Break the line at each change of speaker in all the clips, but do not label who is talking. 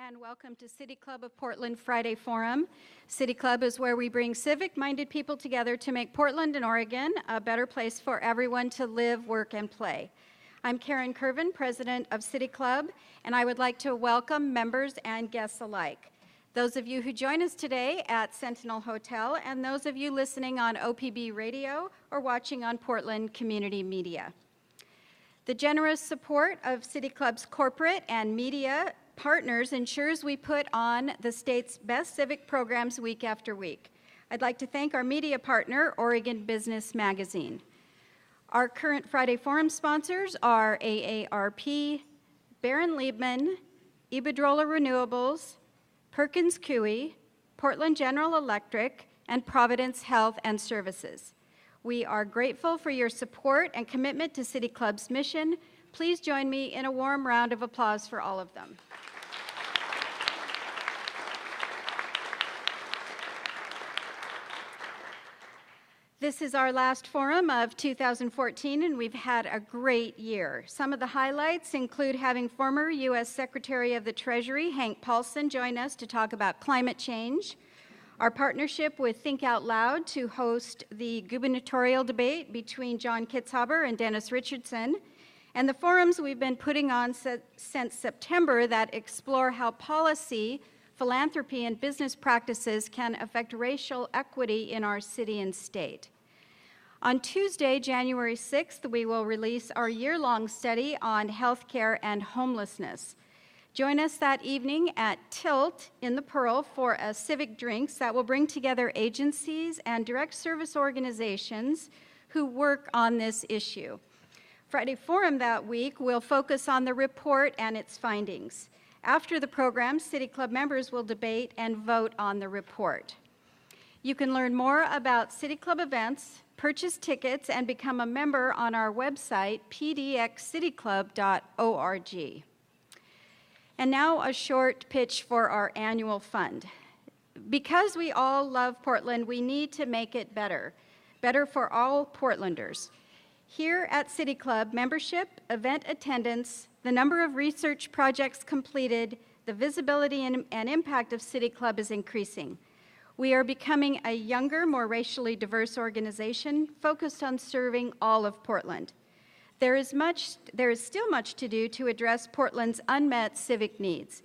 and welcome to City Club of Portland Friday Forum. City Club is where we bring civic-minded people together to make Portland and Oregon a better place for everyone to live, work, and play. I'm Karen Curvin, president of City Club, and I would like to welcome members and guests alike. Those of you who join us today at Sentinel Hotel, and those of you listening on OPB Radio or watching on Portland Community Media. The generous support of City Club's corporate and media partners ensures we put on the state's best civic programs week after week. I'd like to thank our media partner, Oregon Business Magazine. Our current Friday Forum sponsors are AARP, Barron Liebman, Iberdrola Renewables, Perkins Coie, Portland General Electric, and Providence Health and Services. We are grateful for your support and commitment to City Club's mission. Please join me in a warm round of applause for all of them. This is our last forum of 2014, and we've had a great year. Some of the highlights include having former U.S. Secretary of the Treasury, Hank Paulson, join us to talk about climate change, our partnership with Think Out Loud to host the gubernatorial debate between John Kitzhaber and Dennis Richardson, and the forums we've been putting on since September that explore how policy, philanthropy, and business practices can affect racial equity in our city and state. On Tuesday, January 6th, we will release our year-long study on healthcare and homelessness. Join us that evening at Tilt in the Pearl for a civic drinks that will bring together agencies and direct service organizations who work on this issue. Friday Forum that week will focus on the report and its findings. After the program, City Club members will debate and vote on the report. You can learn more about City Club events, purchase tickets, and become a member on our website, pdxcityclub.org. And now a short pitch for our annual fund. Because we all love Portland, we need to make it better for all Portlanders. Here at City Club, membership, event attendance, the number of research projects completed, the visibility and impact of City Club is increasing. We are becoming a younger, more racially diverse organization focused on serving all of Portland. There is still much to do to address Portland's unmet civic needs.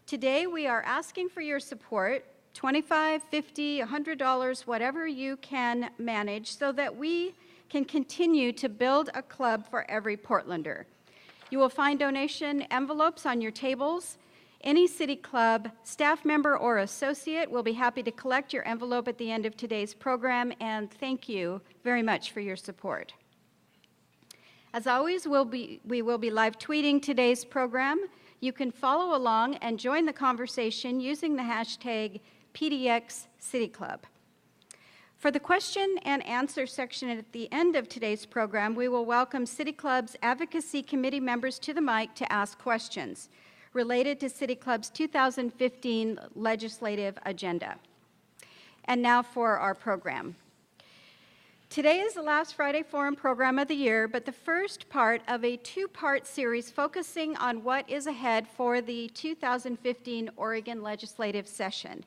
Today, we are asking for your support, $25, $50, $100, whatever you can manage, so that we can continue to build a club for every Portlander. You will find donation envelopes on your tables. Any City Club staff member or associate will be happy to collect your envelope at the end of today's program, and thank you very much for your support. As always, we will be live tweeting today's program. You can follow along and join the conversation using the hashtag PDXCityClub. For the question and answer section at the end of today's program, we will welcome City Club's Advocacy Committee members to the mic to ask questions related to City Club's 2015 legislative agenda. And now for our program. Today is the last Friday Forum program of the year, but the first part of a two-part series focusing on what is ahead for the 2015 Oregon legislative session.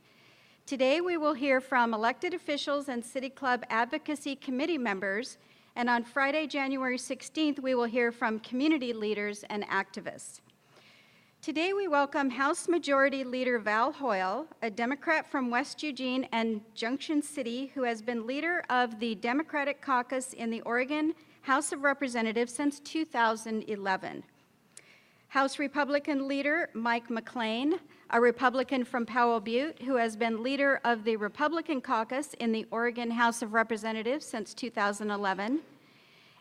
Today we will hear from elected officials and City Club Advocacy Committee members, and on Friday, January 16th, we will hear from community leaders and activists. Today we welcome House Majority Leader Val Hoyle, a Democrat from West Eugene and Junction City who has been leader of the Democratic caucus in the Oregon House of Representatives since 2011. House Republican Leader Mike McLean, a Republican from Powell Butte who has been leader of the Republican caucus in the Oregon House of Representatives since 2011.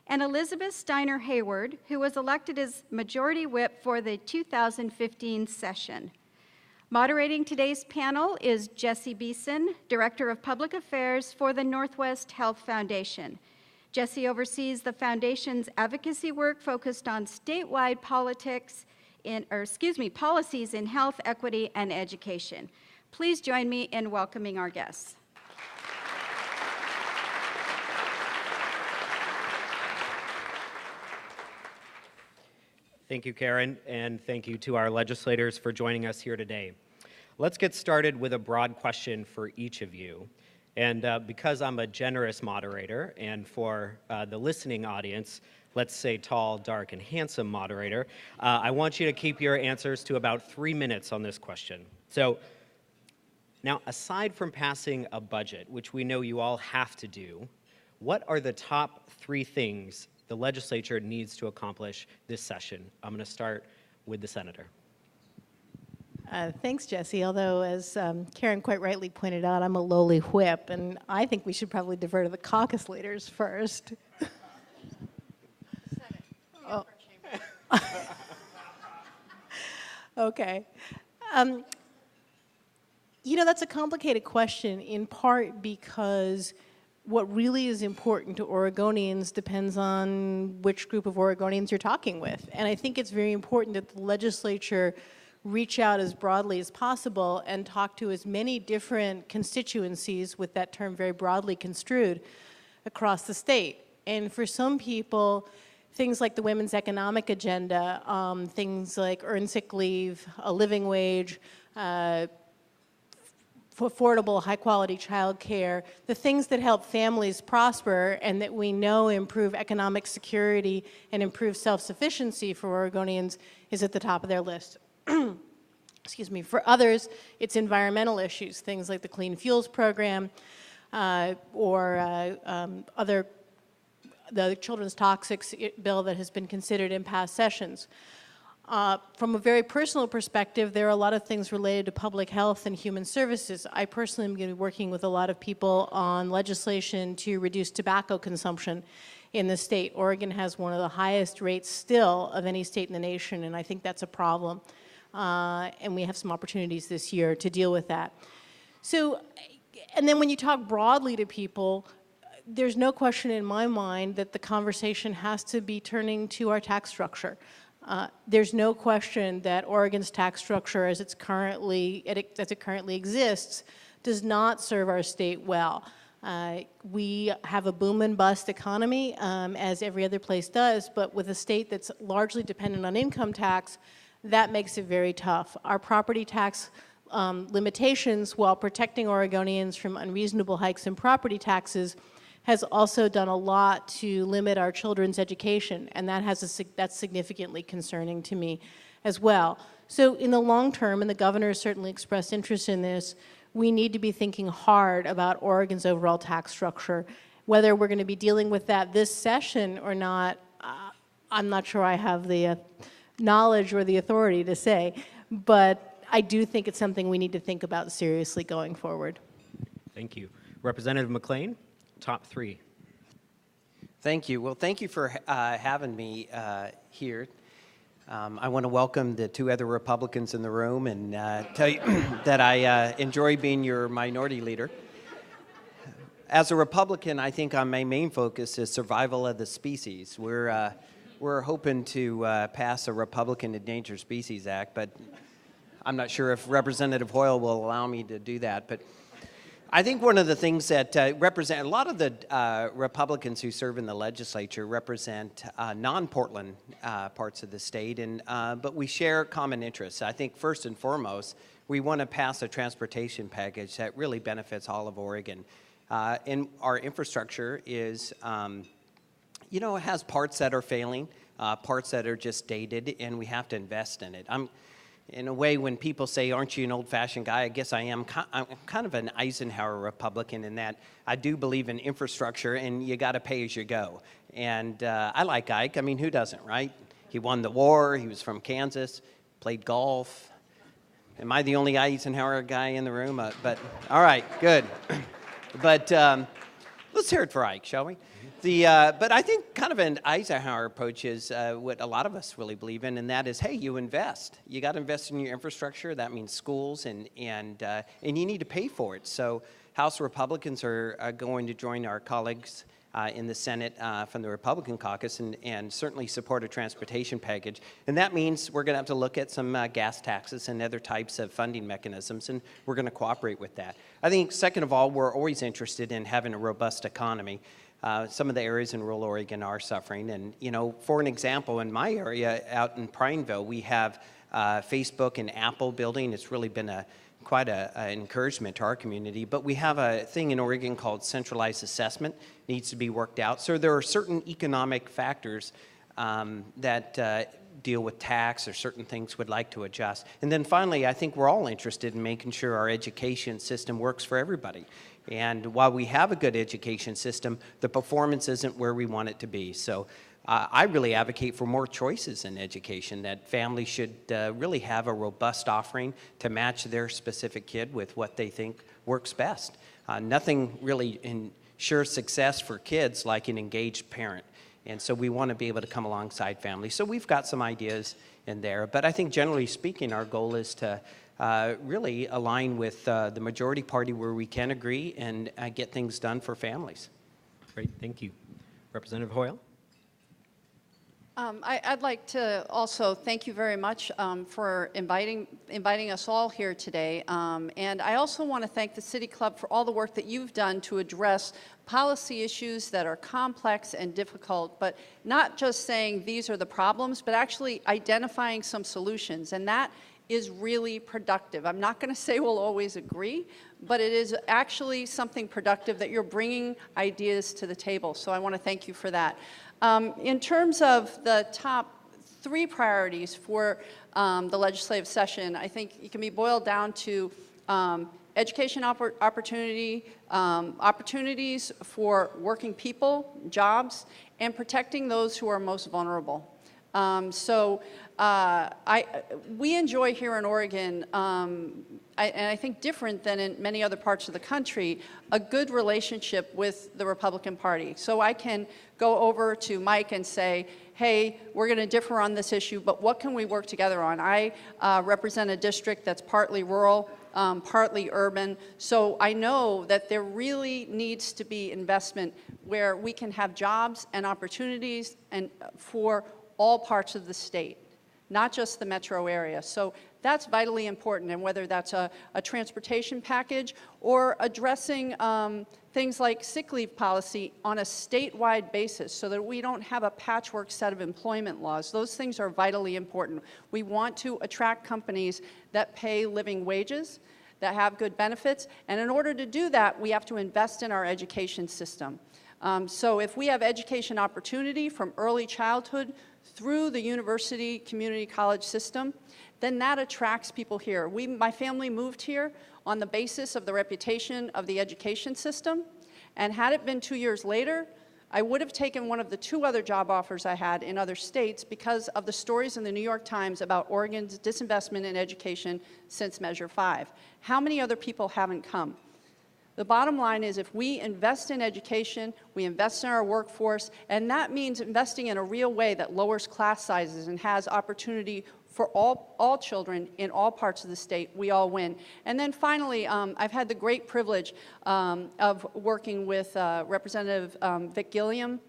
And Elizabeth Steiner Hayward, who was elected as Majority Whip for the 2015 session. Moderating today's panel is Jesse Beeson, Director of Public Affairs for the Northwest Health Foundation. Jesse oversees the foundation's advocacy work focused on statewide policies in health, equity, and education. Please join me in welcoming our guests.
Thank you, Karen, and thank you to our legislators for joining us here today. Let's get started with a broad question for each of you. And because I'm a generous moderator, and for the listening audience, let's say tall, dark, and handsome moderator, I want you to keep your answers to about 3 minutes on this question. So now, aside from passing a budget, which we know you all have to do, what are the top 3 things the legislature needs to accomplish this session? I'm going to start with the senator.
Thanks, Jesse. Although, as Karen quite rightly pointed out, I'm a lowly whip, and I think we should probably defer to the caucus leaders first. Oh. Okay. You know, that's a complicated question, in part because what really is important to Oregonians depends on which group of Oregonians you're talking with. And I think it's very important that the legislature reach out as broadly as possible and talk to as many different constituencies, with that term very broadly construed, across the state. And for some people, things like the women's economic agenda, things like earned sick leave, a living wage, affordable, high-quality child care, the things that help families prosper and that we know improve economic security and improve self-sufficiency for Oregonians, is at the top of their list. Excuse me. For others, it's environmental issues, things like the Clean Fuels Program or the Children's Toxics bill that has been considered in past sessions. From a very personal perspective, there are a lot of things related to public health and human services. I personally am going to be working with a lot of people on legislation to reduce tobacco consumption in the state. Oregon has one of the highest rates still of any state in the nation, and I think that's a problem. And we have some opportunities this year to deal with that. So, and then when you talk broadly to people, there's no question in my mind that the conversation has to be turning to our tax structure. There's no question that Oregon's tax structure as it currently exists does not serve our state well. We have a boom and bust economy, as every other place does, but with a state that's largely dependent on income tax, that makes it very tough. Our property tax limitations, while protecting Oregonians from unreasonable hikes in property taxes, has also done a lot to limit our children's education, and that's significantly concerning to me as well. So in the long term, and the governor has certainly expressed interest in this, we need to be thinking hard about Oregon's overall tax structure. Whether we're going to be dealing with that this session or not, I'm not sure I have the knowledge or the authority to say, but I do think it's something we need to think about seriously going forward.
Thank you. Representative McLean, top 3.
Thank you. Well, thank you for having me here. I want to welcome the 2 other Republicans in the room and tell you that I enjoy being your minority leader. As a Republican, I think my main focus is survival of the species. We're hoping to pass a Republican Endangered Species Act, but I'm not sure if Representative Hoyle will allow me to do that. But I think one of the things that represent, a lot of the Republicans who serve in the legislature represent non-Portland parts of the state, but we share common interests. I think first and foremost, we want to pass a transportation package that really benefits all of Oregon. And our infrastructure is, you know, it has parts that are failing, parts that are just dated, and we have to invest in it. In a way, when people say, aren't you an old-fashioned guy, I guess I am. I'm kind of an Eisenhower Republican in that I do believe in infrastructure, and you got to pay as you go. And I like Ike. I mean, who doesn't, right? He won the war. He was from Kansas, played golf. Am I the only Eisenhower guy in the room? But all right, good. But let's hear it for Ike, shall we? But I think kind of an Eisenhower approach is what a lot of us really believe in, and that is, hey, you invest. You got to invest in your infrastructure. That means schools, and you need to pay for it. So House Republicans are going to join our colleagues in the Senate from the Republican caucus and certainly support a transportation package. And that means we're going to have to look at some gas taxes and other types of funding mechanisms, and we're going to cooperate with that. I think, second of all, we're always interested in having a robust economy. some of the areas in rural Oregon are suffering. And, you know, for an example, in my area out in Prineville, we have Facebook and Apple building. It's really been quite an encouragement to our community. But we have a thing in Oregon called centralized assessment, needs to be worked out. So there are certain economic factors that deal with tax or certain things we'd like to adjust. And then finally, I think we're all interested in making sure our education system works for everybody. And while we have a good education system, the performance isn't where we want it to be. So I really advocate for more choices in education, that families should really have a robust offering to match their specific kid with what they think works best. Nothing really ensures success for kids like an engaged parent. And so we want to be able to come alongside families. So we've got some ideas in there. But I think generally speaking, our goal is to really align with the majority party where we can agree and get things done for families.
Great, thank you. Representative Hoyle?
I'd like to also thank you very much for inviting us all here today. And I also want to thank the City Club for all the work that you've done to address policy issues that are complex and difficult, but not just saying these are the problems, but actually identifying some solutions. And that is really productive. I'm not going to say we'll always agree, but it is actually something productive that you're bringing ideas to the table. So I want to thank you for that. In terms of the top 3 priorities for the legislative session, I think it can be boiled down to education opportunities for working people, jobs, and protecting those who are most vulnerable. We enjoy here in Oregon, and I think different than in many other parts of the country, a good relationship with the Republican Party. So I can go over to Mike and say, hey, we're going to differ on this issue, but what can we work together on? I represent a district that's partly rural, partly urban, so I know that there really needs to be investment where we can have jobs and opportunities and for all parts of the state, not just the metro area. So that's vitally important, and whether that's a transportation package or addressing things like sick leave policy on a statewide basis so that we don't have a patchwork set of employment laws. Those things are vitally important. We want to attract companies that pay living wages, that have good benefits, and in order to do that, we have to invest in our education system. So if we have education opportunity from early childhood through the university community college system, then that attracts people here. My family moved here on the basis of the reputation of the education system, and had it been 2 years later, I would have taken one of the 2 other job offers I had in other states because of the stories in the New York Times about Oregon's disinvestment in education since Measure 5. How many other people haven't come? The bottom line is if we invest in education, we invest in our workforce, and that means investing in a real way that lowers class sizes and has opportunity for all children in all parts of the state, we all win. And then finally, I've had the great privilege of working with Representative Vic Gilliam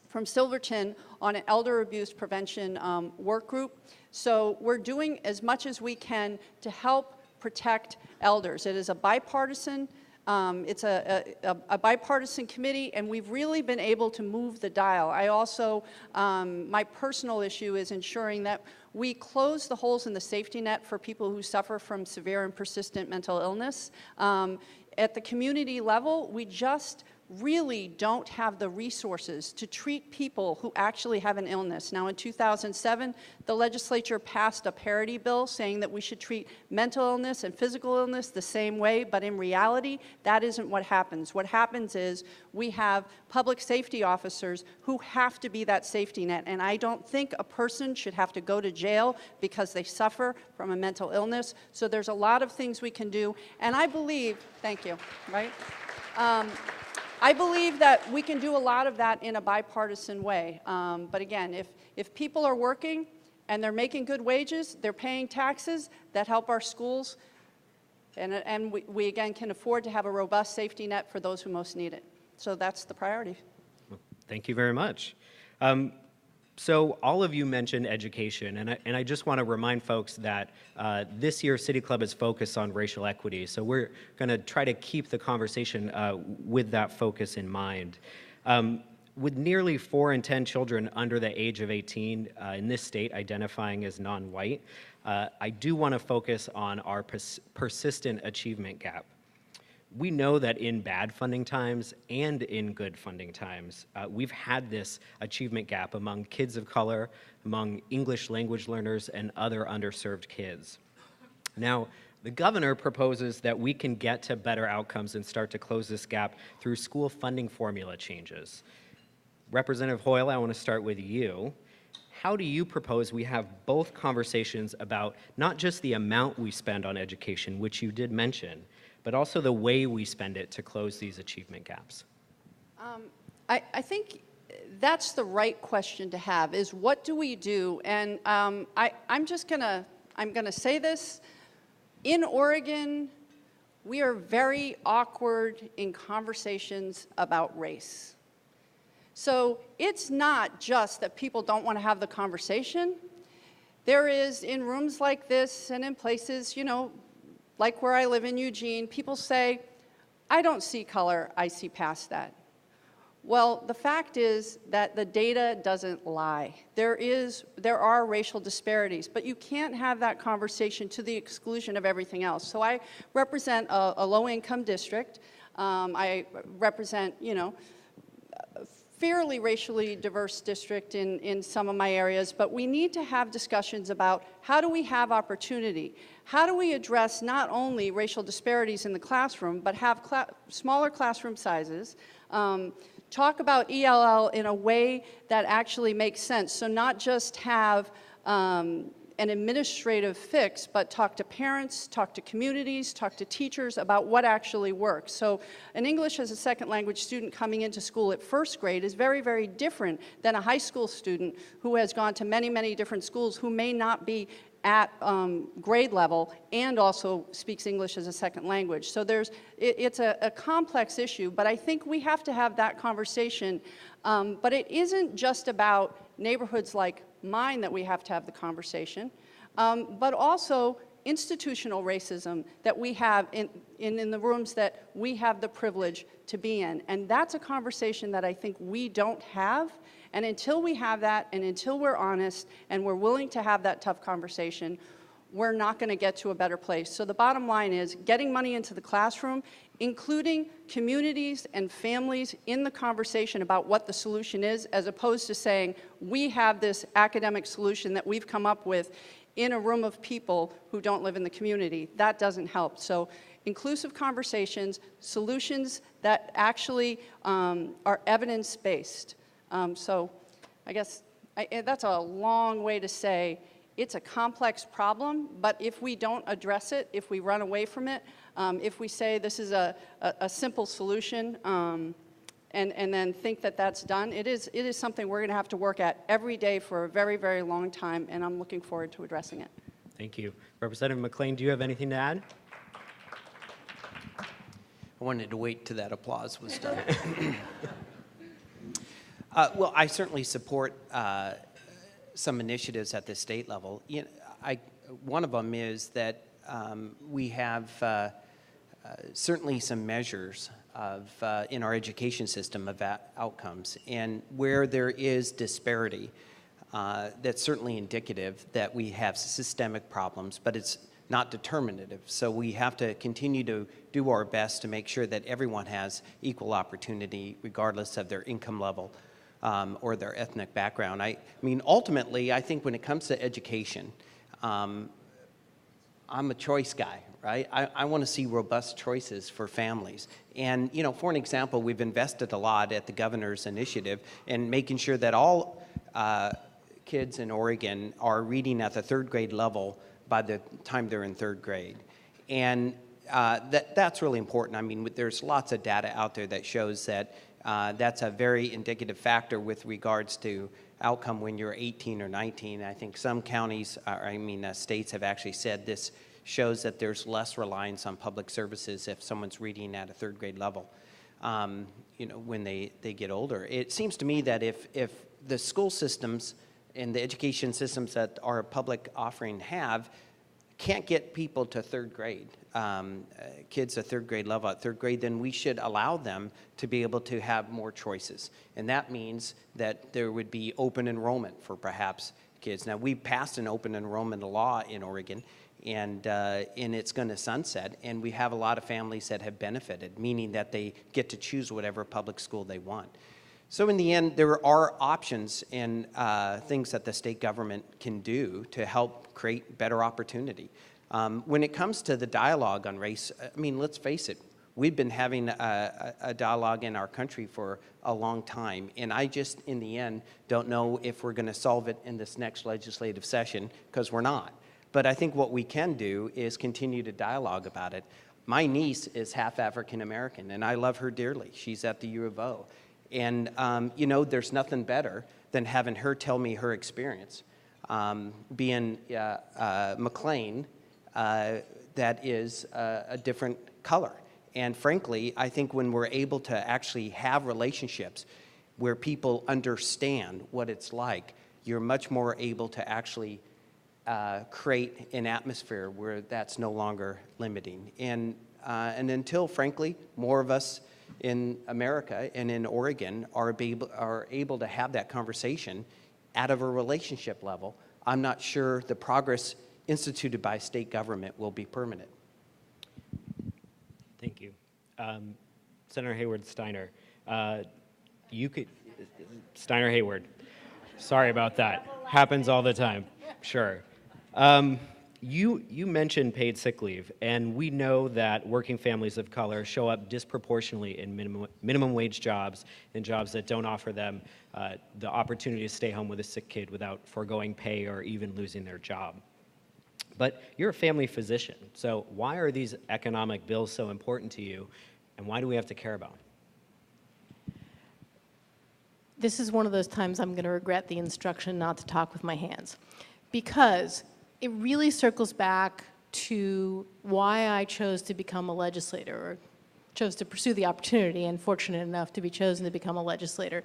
from Silverton on an elder abuse prevention work group. So we're doing as much as we can to help protect elders. It is a bipartisan it's a bipartisan committee, and we've really been able to move the dial. I also, my personal issue is ensuring that we close the holes in the safety net for people who suffer from severe and persistent mental illness. At the community level, we just really don't have the resources to treat people who actually have an illness. Now, in 2007, the legislature passed a parity bill saying that we should treat mental illness and physical illness the same way, but in reality, that isn't what happens. What happens is we have public safety officers who have to be that safety net, and I don't think a person should have to go to jail because they suffer from a mental illness. So there's a lot of things we can do, and I believe, thank you, right? I believe that we can do a lot of that in a bipartisan way. But again, if people are working and they're making good wages, they're paying taxes that help our schools, and we again can afford to have a robust safety net for those who most need it. So that's the priority.
Well, thank you very much. So all of you mentioned education, and I just want to remind folks that this year City Club is focused on racial equity, so we're going to try to keep the conversation with that focus in mind. With nearly 4 in 10 children under the age of 18 in this state identifying as non-white, I do want to focus on our persistent achievement gap. We know that in bad funding times and in good funding times, we've had this achievement gap among kids of color, among English language learners, and other underserved kids. Now, the governor proposes that we can get to better outcomes and start to close this gap through school funding formula changes. Representative Hoyle, I want to start with you. How do you propose we have both conversations about not just the amount we spend on education, which you did mention, but also the way we spend it to close these achievement gaps?
I think that's the right question to have, is what do we do? And I'm gonna say this. In Oregon, we are very awkward in conversations about race. So it's not just that people don't want to have the conversation. There is, in rooms like this and in places, you know, like where I live in Eugene, people say, I don't see color, I see past that. Well, the fact is that the data doesn't lie. There are racial disparities, but you can't have that conversation to the exclusion of everything else. So I represent a low-income district. I represent, you know, a fairly racially diverse district in some of my areas, but we need to have discussions about how do we have opportunity? How do we address not only racial disparities in the classroom, but have smaller classroom sizes, talk about ELL in a way that actually makes sense. So not just have an administrative fix, but talk to parents, talk to communities, talk to teachers about what actually works. So an English as a second language student coming into school at first grade is very, very different than a high school student who has gone to many, many different schools who may not be at grade level and also speaks English as a second language. So it's a complex issue, but I think we have to have that conversation. But it isn't just about neighborhoods like mine that we have to have the conversation, but also institutional racism that we have in the rooms that we have the privilege to be in. And that's a conversation that I think we don't have. And until we have that, and until we're honest, and we're willing to have that tough conversation, we're not going to get to a better place. So the bottom line is getting money into the classroom, including communities and families in the conversation about what the solution is, as opposed to saying, we have this academic solution that we've come up with in a room of people who don't live in the community. That doesn't help. So inclusive conversations, solutions that actually are evidence-based. So I guess that's a long way to say it's a complex problem, but if we don't address it, if we run away from it, if we say this is a simple solution and then think that that's done, it is something we're going to have to work at every day for a very, very long time, and I'm looking forward to addressing it.
Thank you. Representative McLean, do you have anything to add?
I wanted to wait till that applause was done. Well, I certainly support some initiatives at the state level. You know, one of them is that we have certainly some measures of in our education system of outcomes, and where there is disparity, that's certainly indicative that we have systemic problems, but it's not determinative. So we have to continue to do our best to make sure that everyone has equal opportunity regardless of their income level or their ethnic background. I mean, ultimately, I think when it comes to education, I'm a choice guy, right? I want to see robust choices for families. And, you know, for an example, we've invested a lot at the governor's initiative in making sure that all kids in Oregon are reading at the third grade level by the time they're in third grade. And that's really important. I mean, there's lots of data out there that shows that that's a very indicative factor with regards to outcome when you're 18 or 19. I think some counties, states have actually said this shows that there's less reliance on public services if someone's reading at a third grade level, you know, when they get older. It seems to me that if the school systems and the education systems that our public offering can't get people to third grade, kids a third grade level at third grade, then we should allow them to be able to have more choices. And that means that there would be open enrollment for perhaps kids. Now, we passed an open enrollment law in Oregon, and it's going to sunset, and we have a lot of families that have benefited, meaning that they get to choose whatever public school they want. So in the end, there are options and things that the state government can do to help create better opportunity. When it comes to the dialogue on race, I mean, let's face it, we've been having a dialogue in our country for a long time, and I just, in the end, don't know if we're going to solve it in this next legislative session, because we're not. But I think what we can do is continue to dialogue about it. My niece is half African American, and I love her dearly. She's at the U of O. And, you know, there's nothing better than having her tell me her experience being McLean that is a different color. And frankly, I think when we're able to actually have relationships where people understand what it's like, you're much more able to actually create an atmosphere where that's no longer limiting. And until, frankly, more of us in America and in Oregon are able to have that conversation out of a relationship level, I'm not sure the progress instituted by state government will be permanent.
Thank you. Senator Hayward-Steiner, Steiner-Hayward. Sorry about that. Happens all the time. Sure. You mentioned paid sick leave, and we know that working families of color show up disproportionately in minimum wage jobs and jobs that don't offer them the opportunity to stay home with a sick kid without foregoing pay or even losing their job. But you're a family physician, so why are these economic bills so important to you, and why do we have to care about them?
This is one of those times I'm going to regret the instruction not to talk with my hands, because it really circles back to why I chose to become a legislator, or chose to pursue the opportunity and fortunate enough to be chosen to become a legislator.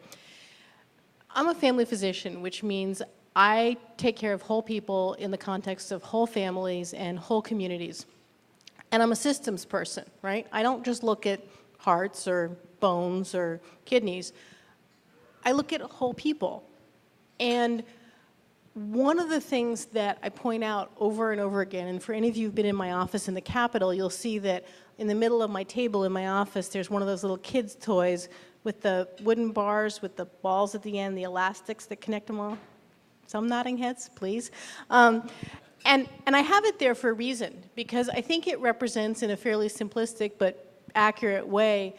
I'm a family physician, which means I take care of whole people in the context of whole families and whole communities. And I'm a systems person, right? I don't just look at hearts or bones or kidneys. I look at whole people. And one of the things that I point out over and over again, and for any of you who've been in my office in the Capitol, you'll see that in the middle of my table in my office, there's one of those little kids' toys with the wooden bars with the balls at the end, the elastics that connect them all. Some nodding heads, please. And I have it there for a reason, because I think it represents, in a fairly simplistic but accurate way,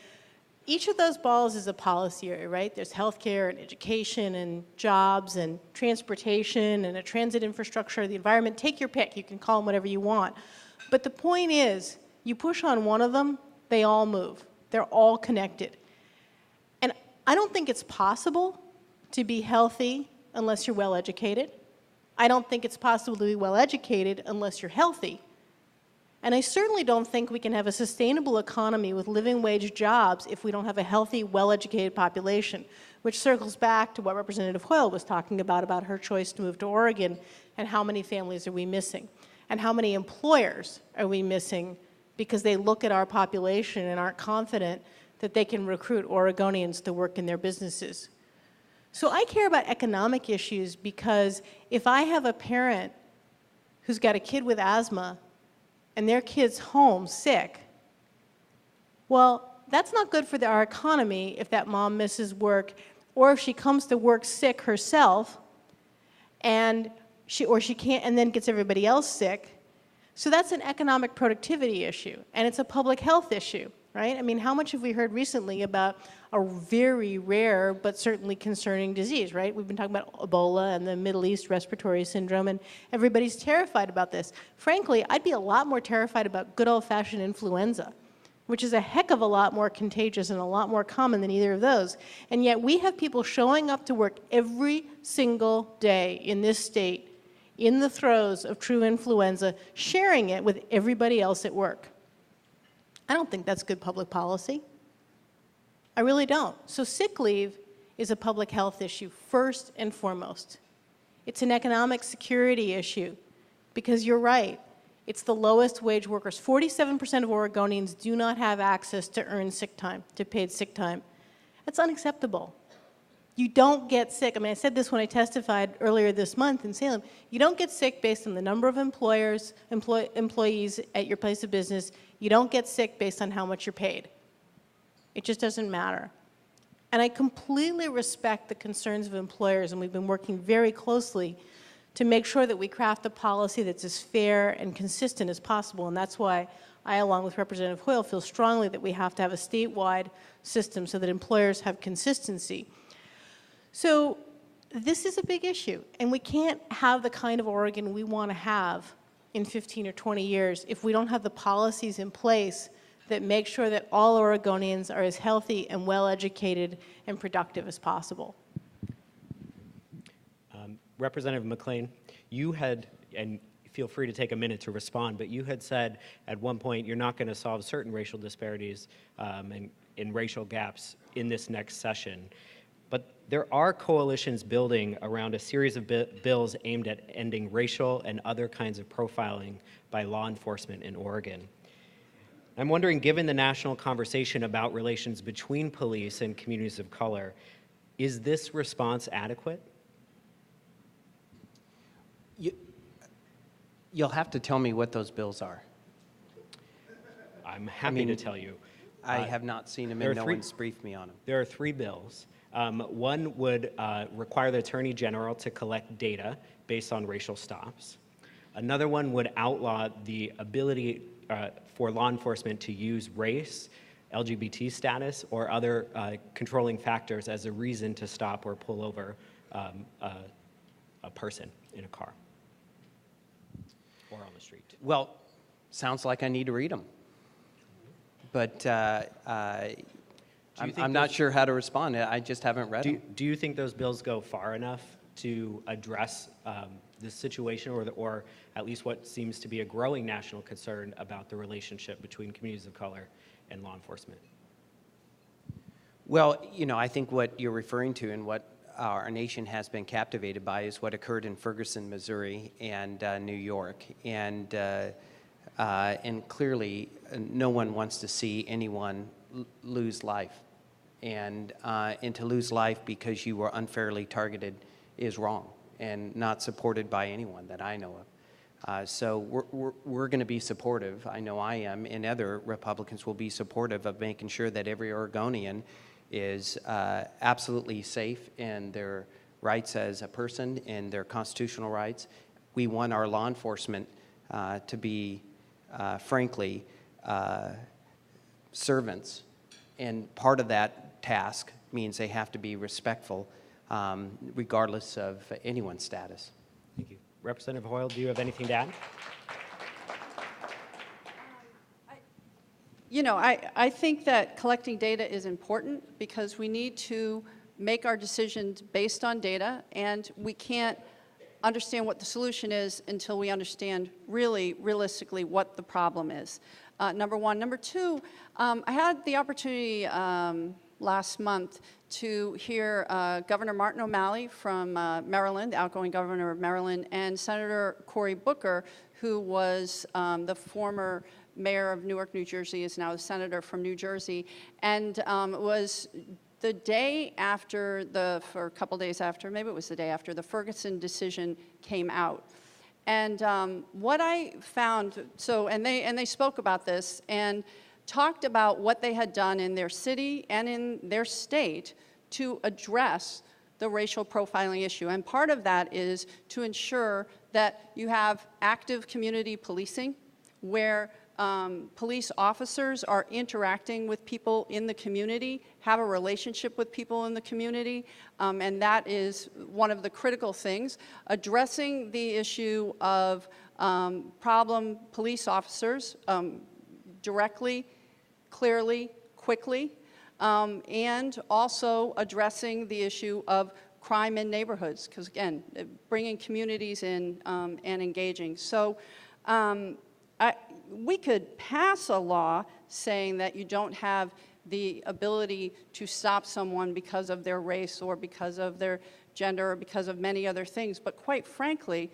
each of those balls is a policy area, right? There's healthcare and education and jobs and transportation and a transit infrastructure, the environment. Take your pick. You can call them whatever you want. But the point is, you push on one of them, they all move. They're all connected. And I don't think it's possible to be healthy unless you're well educated. I don't think it's possible to be well educated unless you're healthy. And I certainly don't think we can have a sustainable economy with living wage jobs if we don't have a healthy, well-educated population, which circles back to what Representative Hoyle was talking about her choice to move to Oregon, and how many families are we missing, and how many employers are we missing because they look at our population and aren't confident that they can recruit Oregonians to work in their businesses. So I care about economic issues because if I have a parent who's got a kid with asthma and their kid's home sick, well, that's not good for our economy if that mom misses work, or if she comes to work sick herself and she can't, and then gets everybody else sick. So that's an economic productivity issue, and it's a public health issue, right? I mean, how much have we heard recently about a very rare but certainly concerning disease, right? We've been talking about Ebola and the Middle East respiratory syndrome, and everybody's terrified about this. Frankly, I'd be a lot more terrified about good old-fashioned influenza, which is a heck of a lot more contagious and a lot more common than either of those. And yet we have people showing up to work every single day in this state in the throes of true influenza, sharing it with everybody else at work. I don't think that's good public policy. I really don't. So sick leave is a public health issue first and foremost. It's an economic security issue because you're right. It's the lowest wage workers. 47% of Oregonians do not have access to earned sick time, to paid sick time. That's unacceptable. You don't get sick. I mean, I said this when I testified earlier this month in Salem. You don't get sick based on the number of employees at your place of business. You don't get sick based on how much you're paid. It just doesn't matter. And I completely respect the concerns of employers, and we've been working very closely to make sure that we craft a policy that's as fair and consistent as possible. And that's why I, along with Representative Hoyle, feel strongly that we have to have a statewide system so that employers have consistency. So this is a big issue, and we can't have the kind of Oregon we want to have in 15 or 20 years if we don't have the policies in place that make sure that all Oregonians are as healthy and well-educated and productive as possible.
Representative McLean, you had, and feel free to take a minute to respond, but you had said at one point you're not going to solve certain racial disparities and racial gaps in this next session. But there are coalitions building around a series of bills aimed at ending racial and other kinds of profiling by law enforcement in Oregon. I'm wondering, given the national conversation about relations between police and communities of color, is this response adequate?
You'll have to tell me what those bills are.
I'm happy to tell you.
I have not seen them, and no one's briefed me on them.
There are 3 bills. One would require the Attorney General to collect data based on racial stops. Another one would outlaw the ability for law enforcement to use race, LGBT status, or other controlling factors as a reason to stop or pull over a person in a car or on the street.
Well, sounds like I need to read them. But I'm not sure how to respond. I just haven't read them.
Do you think those bills go far enough to address this situation, or at least what seems to be a growing national concern about the relationship between communities of color and law enforcement?
Well, you know, I think what you're referring to and what our nation has been captivated by is what occurred in Ferguson, Missouri, and New York, and clearly no one wants to see anyone lose life, and to lose life because you were unfairly targeted is wrong and not supported by anyone that I know of. So we're going to be supportive. I know I am, and other Republicans will be supportive of making sure that every Oregonian is absolutely safe in their rights as a person and their constitutional rights. We want our law enforcement to be, frankly, servants, and part of that task means they have to be respectful regardless of anyone's status.
Thank you. Representative Hoyle, do you have anything to add?
You know, I think that collecting data is important because we need to make our decisions based on data, and we can't understand what the solution is until we understand really, realistically, what the problem is. Number one. Number two, I had the opportunity last month to hear Governor Martin O'Malley from Maryland, the outgoing governor of Maryland, and Senator Cory Booker, who was the former mayor of Newark, New Jersey, is now a senator from New Jersey, and it was the day after or a couple days after, maybe it was the day after, the Ferguson decision came out. And what I found, and they spoke about this and talked about what they had done in their city and in their state to address the racial profiling issue. And part of that is to ensure that you have active community policing, where police officers are interacting with people in the community, have a relationship with people in the community, and that is one of the critical things. Addressing the issue of problem police officers directly, clearly, quickly, and also addressing the issue of crime in neighborhoods, because again, bringing communities in and engaging. So we could pass a law saying that you don't have the ability to stop someone because of their race or because of their gender or because of many other things, but quite frankly,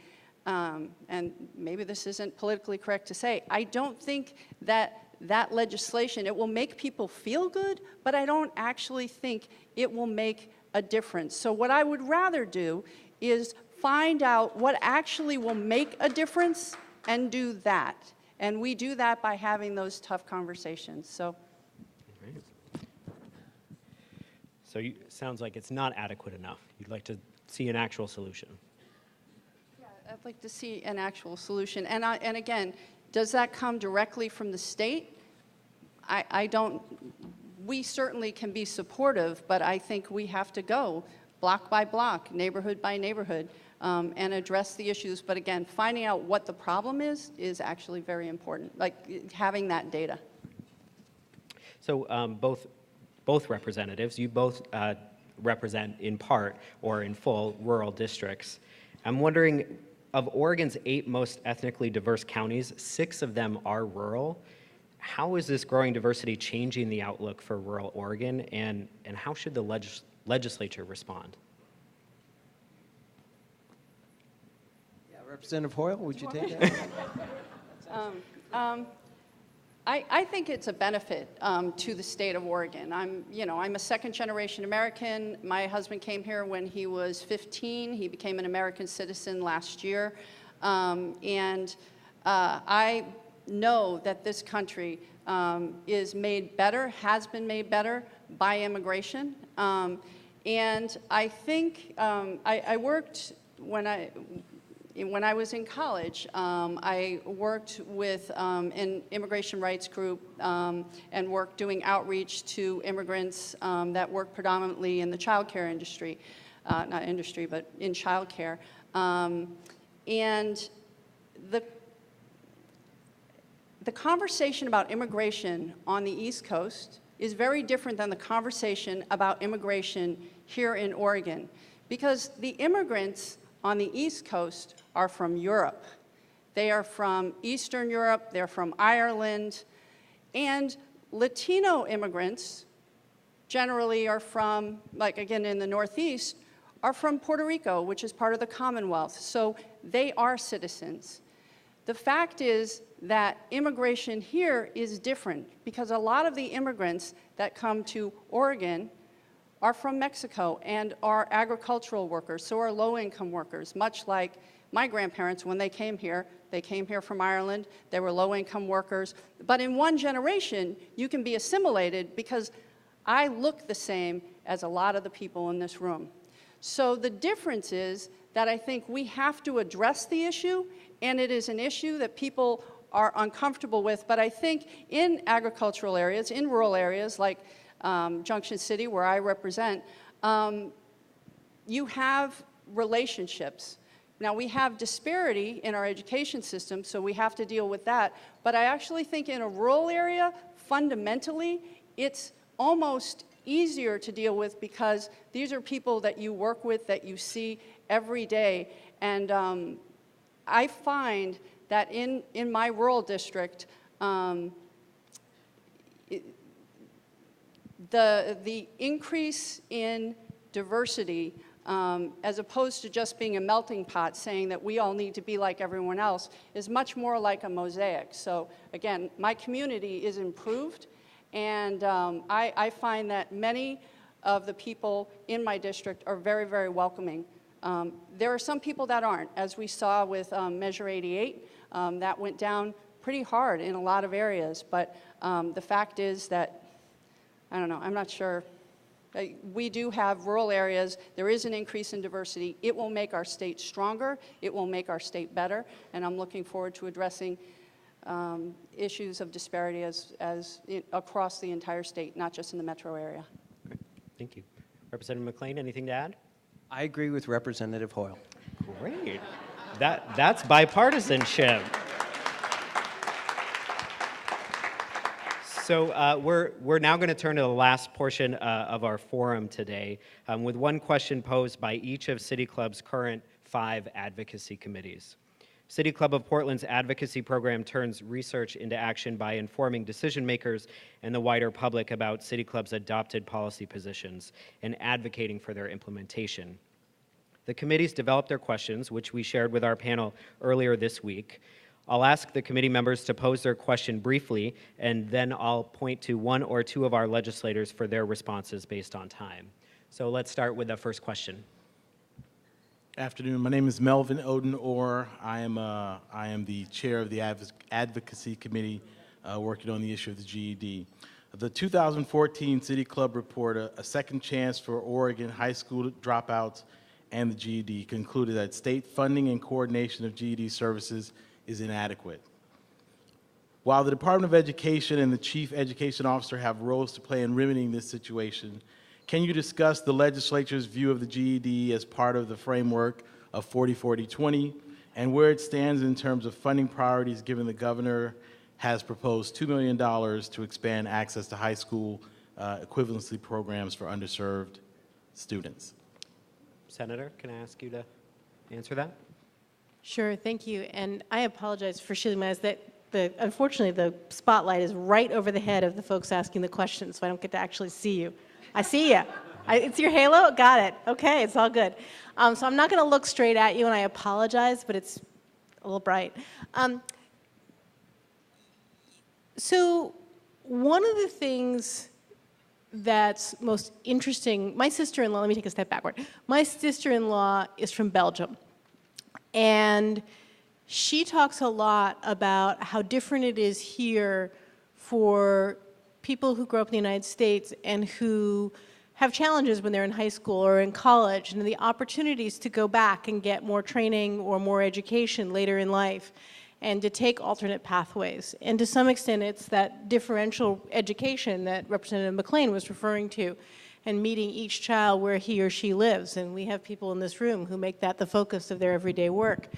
and maybe this isn't politically correct to say, I don't think that that legislation, it will make people feel good, but I don't actually think it will make a difference. So what I would rather do is find out what actually will make a difference and do that. And we do that by having those tough conversations. So.
Great. So sounds like it's not adequate enough. You'd like to see an actual solution.
Yeah, I'd like to see an actual solution. And again, does that come directly from the state? I don't, we certainly can be supportive, but I think we have to go block by block, neighborhood by neighborhood, and address the issues. But again, finding out what the problem is actually very important, like having that data.
So both representatives, you both represent in part or in full rural districts. I'm wondering, of Oregon's 8 most ethnically diverse counties, 6 of them are rural. How is this growing diversity changing the outlook for rural Oregon, and how should the legislature respond?
Yeah, Representative Hoyle, would you take that?
I think it's a benefit to the state of Oregon. I'm a second-generation American. My husband came here when he was 15. He became an American citizen last year. I know that this country is made better, has been made better by immigration. And I think I worked when I was in college, I worked with an immigration rights group and worked doing outreach to immigrants that work predominantly in the child care industry, not industry, but in child care. And the conversation about immigration on the East Coast is very different than the conversation about immigration here in Oregon, because the immigrants on the East Coast are from Europe. They are from Eastern Europe, they're from Ireland, and Latino immigrants generally are from, like again in the Northeast, are from Puerto Rico, which is part of the Commonwealth. So they are citizens. The fact is that immigration here is different because a lot of the immigrants that come to Oregon are from Mexico and are agricultural workers, so are low-income workers, much like my grandparents, when they came here from Ireland, they were low-income workers. But in one generation, you can be assimilated because I look the same as a lot of the people in this room. So the difference is that I think we have to address the issue, and it is an issue that people are uncomfortable with. But I think in agricultural areas, in rural areas like Junction City, where I represent, you have relationships. Now, we have disparity in our education system, so we have to deal with that. But I actually think in a rural area, fundamentally, it's almost easier to deal with because these are people that you work with, that you see every day. And I find that in my rural district, the increase in diversity, as opposed to just being a melting pot saying that we all need to be like everyone else, is much more like a mosaic. So again, my community is improved, and I find that many of the people in my district are very, very welcoming. There are some people that aren't, as we saw with Measure 88. That went down pretty hard in a lot of areas, but the fact is that, I don't know, I'm not sure. We do have rural areas. There is an increase in diversity. It will make our state stronger. It will make our state better, and I'm looking forward to addressing issues of disparity across the entire state, not just in the metro area.
Great. Thank you. Representative McLean, anything to add?
I agree with Representative Hoyle.
Great. That's bipartisanship. So we're now going to turn to the last portion of our forum today with one question posed by each of City Club's current 5 advocacy committees. City Club of Portland's advocacy program turns research into action by informing decision makers and the wider public about City Club's adopted policy positions and advocating for their implementation. The committees developed their questions, which we shared with our panel earlier this week. I'll ask the committee members to pose their question briefly, and then I'll point to one or two of our legislators for their responses based on time. So let's start with the first question.
Afternoon. My name is Melvin Oden-Orr. I am the chair of the Advocacy Committee working on the issue of the GED. The 2014 City Club report, A Second Chance for Oregon High School Dropouts and the GED, concluded that state funding and coordination of GED services is inadequate. While the Department of Education and the Chief Education Officer have roles to play in remedying this situation, can you discuss the legislature's view of the GED as part of the framework of 40-40-20 and where it stands in terms of funding priorities, given the governor has proposed $2 million to expand access to high school equivalency programs for underserved students?
Senator, can I ask you to answer that?
Sure, thank you. And I apologize for shielding my eyes. Unfortunately, the spotlight is right over the head of the folks asking the questions, so I don't get to actually see you. I see you. It's your halo? Got it. Okay, it's all good. So I'm not going to look straight at you, and I apologize, but it's a little bright. So one of the things that's most interesting, my sister-in-law, let me take a step backward. My sister-in-law is from Belgium. And she talks a lot about how different it is here for people who grow up in the United States and who have challenges when they're in high school or in college, and the opportunities to go back and get more training or more education later in life, and to take alternate pathways. And to some extent, it's that differential education that Representative McClain was referring to, and meeting each child where he or she lives. And we have people in this room who make that the focus of their everyday work.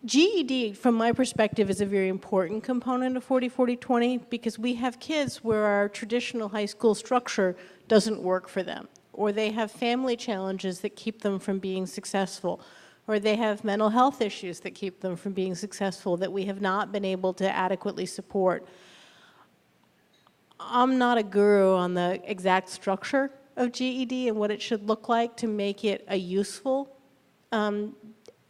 GED, from my perspective, is a very important component of 40-40-20 because we have kids where our traditional high school structure doesn't work for them, or they have family challenges that keep them from being successful, or they have mental health issues that keep them from being successful that we have not been able to adequately support. I'm not a guru on the exact structure of GED and what it should look like to make it a useful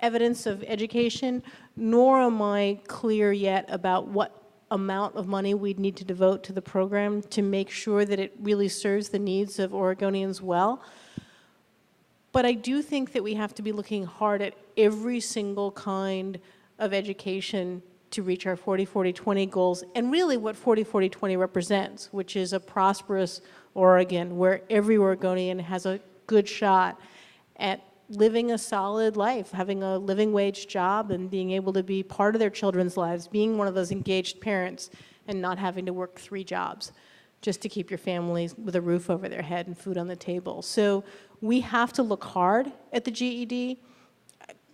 evidence of education, nor am I clear yet about what amount of money we'd need to devote to the program to make sure that it really serves the needs of Oregonians well. But I do think that we have to be looking hard at every single kind of education to reach our 40-40-20 goals, and really what 40-40-20 represents, which is a prosperous Oregon where every Oregonian has a good shot at living a solid life, having a living wage job and being able to be part of their children's lives, being one of those engaged parents and not having to work 3 jobs just to keep your family with a roof over their head and food on the table. So we have to look hard at the GED.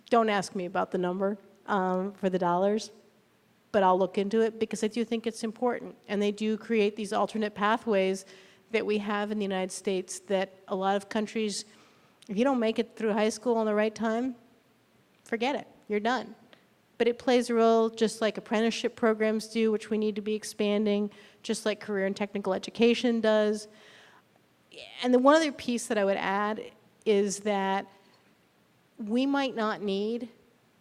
Don't ask me about the number for the dollars, but I'll look into it because I do think it's important. And they do create these alternate pathways that we have in the United States that a lot of countries, if you don't make it through high school on the right time, forget it, you're done. But it plays a role just like apprenticeship programs do, which we need to be expanding, just like career and technical education does. And the one other piece that I would add is that we might not need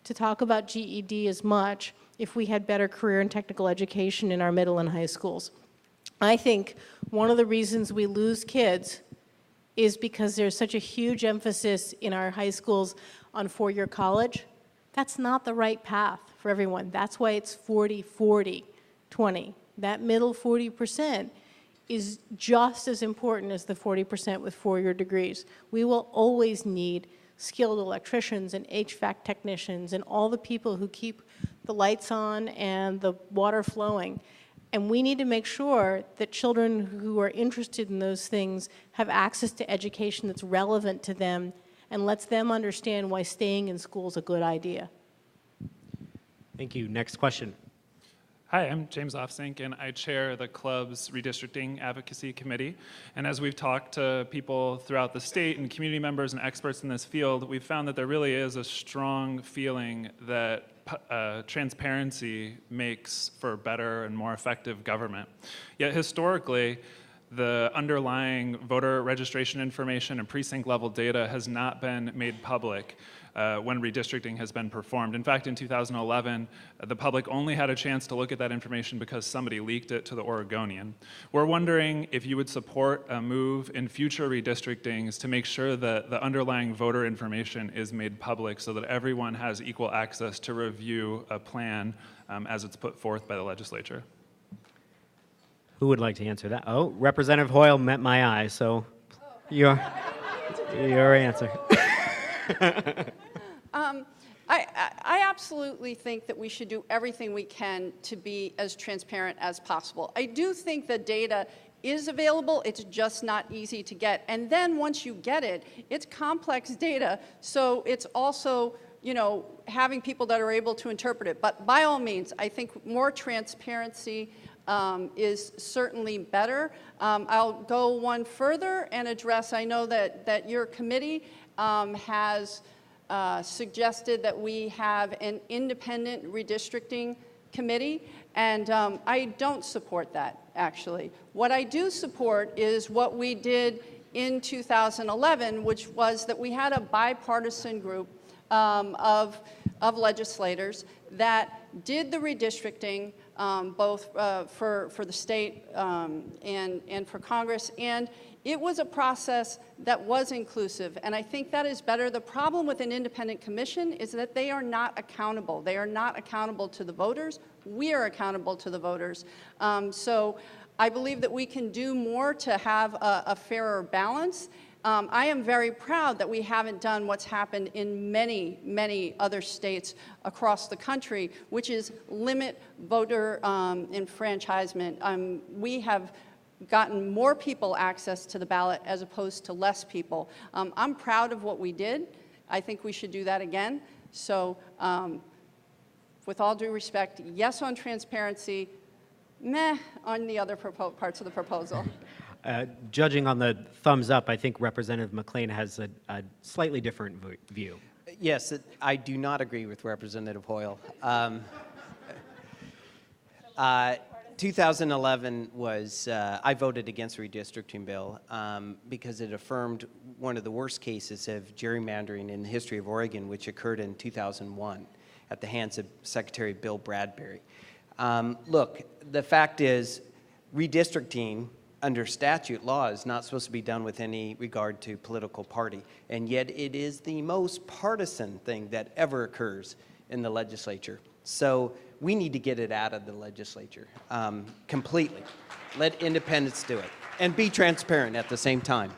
to talk about GED as much if we had better career and technical education in our middle and high schools. I think one of the reasons we lose kids is because there's such a huge emphasis in our high schools on 4-year college. That's not the right path for everyone. That's why it's 40-40-20. That middle 40% is just as important as the 40% with 4-year degrees. We will always need skilled electricians and HVAC technicians and all the people who keep the lights on and the water flowing. And we need to make sure that children who are interested in those things have access to education that's relevant to them and lets them understand why staying in school is a good idea.
Thank you. Next question.
Hi, I'm James Offsink, and I chair the club's redistricting advocacy committee. And as we've talked to people throughout the state and community members and experts in this field, we've found that there really is a strong feeling that transparency makes for better and more effective government. Yet historically, the underlying voter registration information and precinct level data has not been made public when redistricting has been performed. In fact, in 2011, the public only had a chance to look at that information because somebody leaked it to the Oregonian. We're wondering if you would support a move in future redistrictings to make sure that the underlying voter information is made public so that everyone has equal access to review a plan as it's put forth by the legislature.
Who would like to answer that? Oh, Representative Hoyle met my eye, so your answer.
I absolutely think that we should do everything we can to be as transparent as possible. I do think the data is available, it's just not easy to get. And then once you get it, it's complex data, so it's also, you know, having people that are able to interpret it. But by all means, I think more transparency is certainly better. I'll go one further and address, I know that your committee has suggested that we have an independent redistricting committee, and I don't support that, actually. What I do support is what we did in 2011, which was that we had a bipartisan group of legislators that did the redistricting, both for the state and for Congress, and it was a process that was inclusive, and I think that is better. The problem with an independent commission is that they are not accountable. They are not accountable to the voters. We are accountable to the voters. So I believe that we can do more to have a fairer balance. I am very proud that we haven't done what's happened in many, many other states across the country, which is limit voter enfranchisement. We have gotten more people access to the ballot as opposed to less people. I'm proud of what we did. I think we should do that again. So with all due respect, yes on transparency, meh on the other parts of the proposal.
Judging on the thumbs up, I think Representative McLean has a slightly different view.
Yes, I do not agree with Representative Hoyle. 2011 was, I voted against the redistricting bill because it affirmed one of the worst cases of gerrymandering in the history of Oregon, which occurred in 2001 at the hands of Secretary Bill Bradbury. Look, the fact is, redistricting under statute law is not supposed to be done with any regard to political party, and yet it is the most partisan thing that ever occurs in the legislature. So we need to get it out of the legislature completely. Let independents do it, and be transparent at the same time.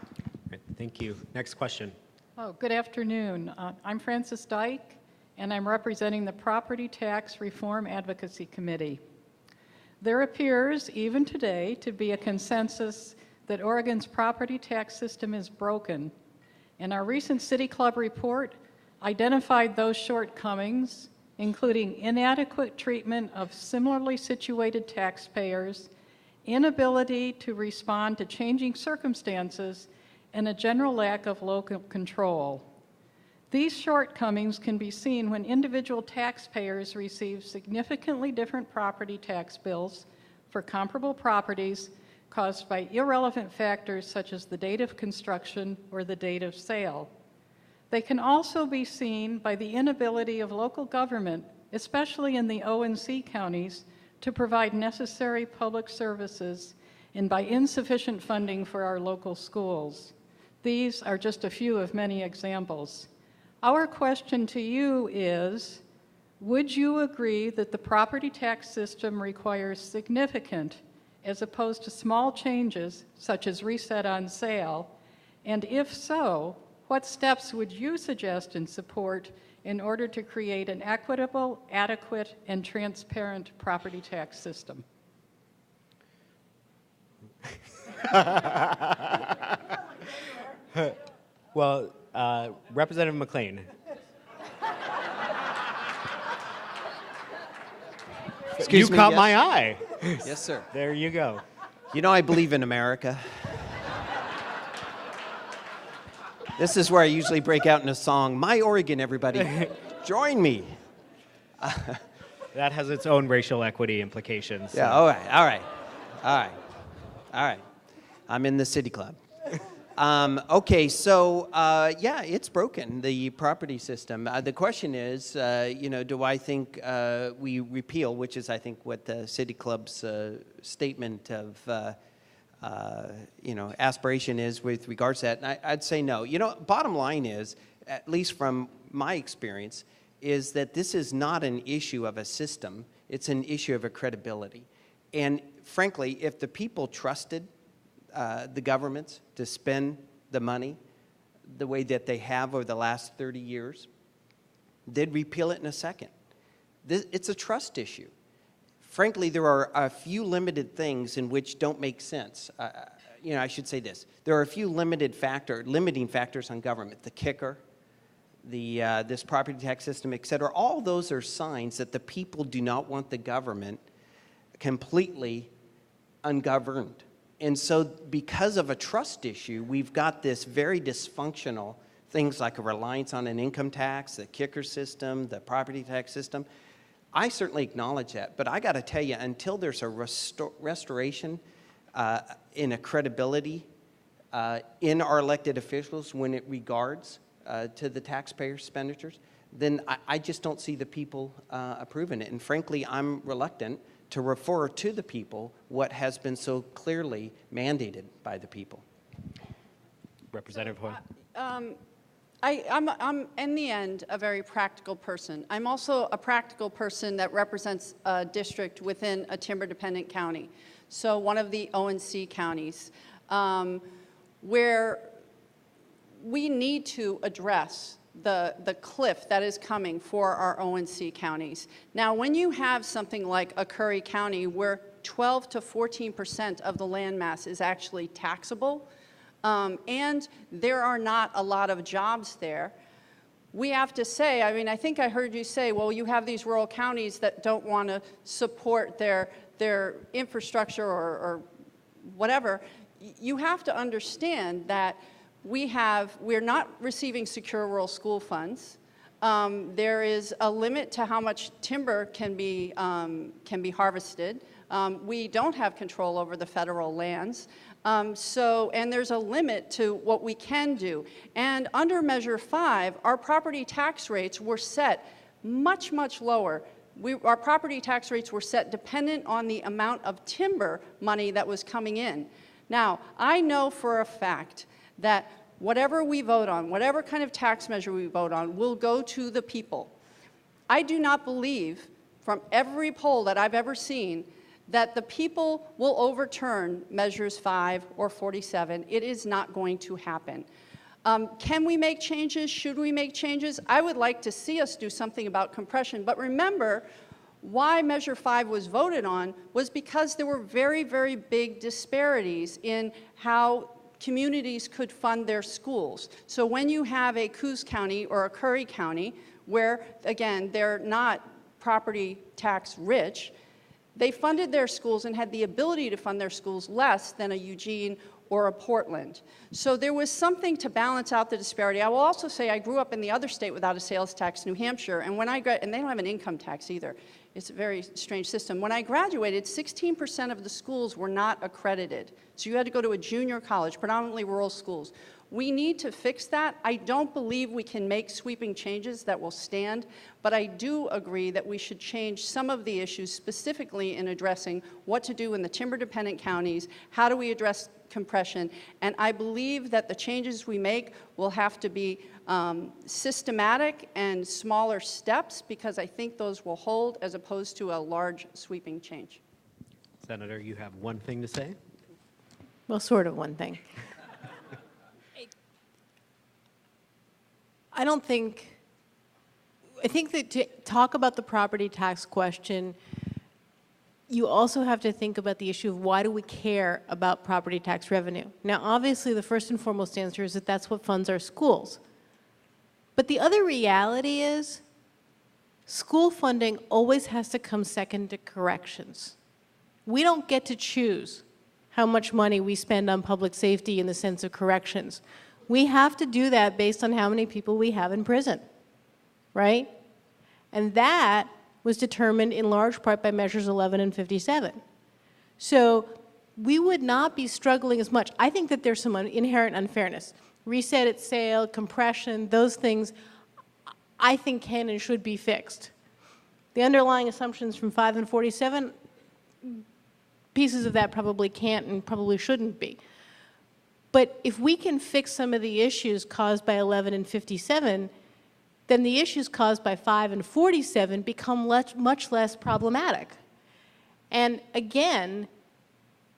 Right, thank you. Next question.
Oh, good afternoon. I'm Frances Dyke, and I'm representing the Property Tax Reform Advocacy Committee. There appears, even today, to be a consensus that Oregon's property tax system is broken, and our recent City Club report identified those shortcomings, including inadequate treatment of similarly situated taxpayers, inability to respond to changing circumstances, and a general lack of local control. These shortcomings can be seen when individual taxpayers receive significantly different property tax bills for comparable properties caused by irrelevant factors such as the date of construction or the date of sale. They can also be seen by the inability of local government, especially in the O&C counties, to provide necessary public services and by insufficient funding for our local schools. These are just a few of many examples. Our question to you is, would you agree that the property tax system requires significant, as opposed to small changes, such as reset on sale? And if so, what steps would you suggest and support in order to create an equitable, adequate, and transparent property tax system?
Well, Representative McLean.
Excuse
you
me,
caught
yes.
my eye.
Yes, sir.
There you go.
You know, I believe in America. This is where I usually break out in a song. My Oregon, everybody. Join me.
That has its own racial equity implications.
Yeah,
so.
all right. I'm in the city club. Okay, so yeah, it's broken, the property system. The question is, you know, do I think we repeal, which is, I think, what the city club's statement of, you know, aspiration is with regards to that? And I'd say no. You know, bottom line is, at least from my experience, is that this is not an issue of a system. It's an issue of a credibility. And frankly, if the people trusted the governments to spend the money the way that they have over the last 30 years, they'd repeal it in a second. It's a trust issue. Frankly, there are a few limited things in which don't make sense. You know, I should say this. There are a few limiting factors on government. The kicker, this property tax system, et cetera. All those are signs that the people do not want the government completely ungoverned. And so because of a trust issue, we've got this very dysfunctional things like a reliance on an income tax, the kicker system, the property tax system. I certainly acknowledge that, but I got to tell you, until there's a restoration in a credibility in our elected officials when it regards to the taxpayer expenditures, then I just don't see the people approving it. And frankly, I'm reluctant to refer to the people what has been so clearly mandated by the people.
Representative Hoy.
I'm, in the end, a very practical person. I'm also a practical person that represents a district within a timber-dependent county, so one of the ONC counties, where we need to address the cliff that is coming for our ONC counties. Now, when you have something like a Curry County where 12 to 14% of the land mass is actually taxable, and there are not a lot of jobs there, we have to say, I mean, I think I heard you say, well, you have these rural counties that don't want to support their infrastructure or whatever. You have to understand that we're not receiving secure rural school funds. There is a limit to how much timber can be harvested. We don't have control over the federal lands. And there's a limit to what we can do. And under Measure 5, our property tax rates were set much, much lower. Our property tax rates were set dependent on the amount of timber money that was coming in. Now, I know for a fact that whatever we vote on, whatever kind of tax measure we vote on, will go to the people. I do not believe, from every poll that I've ever seen, that the people will overturn Measures 5 or 47. It is not going to happen. Can we make changes? Should we make changes? I would like to see us do something about compression. But remember, why Measure 5 was voted on was because there were very, very big disparities in how communities could fund their schools. So when you have a Coos County or a Curry County, where, again, they're not property tax rich, they funded their schools and had the ability to fund their schools less than a Eugene or a Portland. So there was something to balance out the disparity. I will also say I grew up in the other state without a sales tax, New Hampshire, and and they don't have an income tax either. It's a very strange system. When I graduated, 16% of the schools were not accredited. So you had to go to a junior college, predominantly rural schools. We need to fix that. I don't believe we can make sweeping changes that will stand, but I do agree that we should change some of the issues specifically in addressing what to do in the timber-dependent counties, how do we address compression, and I believe that the changes we make will have to be systematic and smaller steps, because I think those will hold as opposed to a large sweeping change.
Senator, you have one thing to say?
Well, sort of one thing. I think that to talk about the property tax question, you also have to think about the issue of why do we care about property tax revenue? Now, obviously, the first and foremost answer is that that's what funds our schools. But the other reality is school funding always has to come second to corrections. We don't get to choose how much money we spend on public safety in the sense of corrections. We have to do that based on how many people we have in prison, right? And that was determined in large part by Measures 11 and 57. So we would not be struggling as much. I think that there's some inherent unfairness. Reset at sale, compression, those things, I think can and should be fixed. The underlying assumptions from 5 and 47, pieces of that probably can't and probably shouldn't be. But if we can fix some of the issues caused by 11 and 57, then the issues caused by 5 and 47 become much less problematic. And again,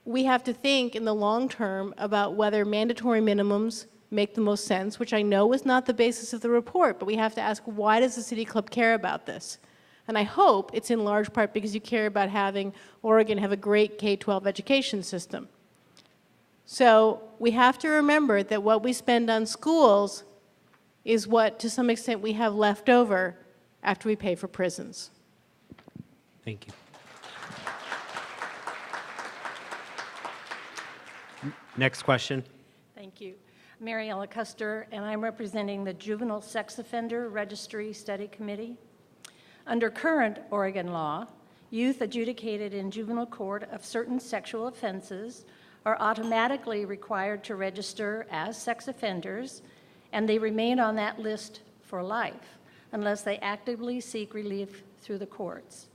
we have to think in the long term about whether mandatory minimums make the most sense, which I know was not the basis of the report, but we have to ask, why does the City Club care about this? And I hope it's in large part because you care about having Oregon have a great K-12 education system. So we have to remember that what we spend on schools is what, to some extent, we have left over after we pay for prisons.
Thank you. Next question.
Thank you. Mariella Custer, and I'm representing the Juvenile Sex Offender Registry Study Committee. Under current Oregon law, youth adjudicated in juvenile court of certain sexual offenses are automatically required to register as sex offenders, and they remain on that list for life unless they actively seek relief through the courts.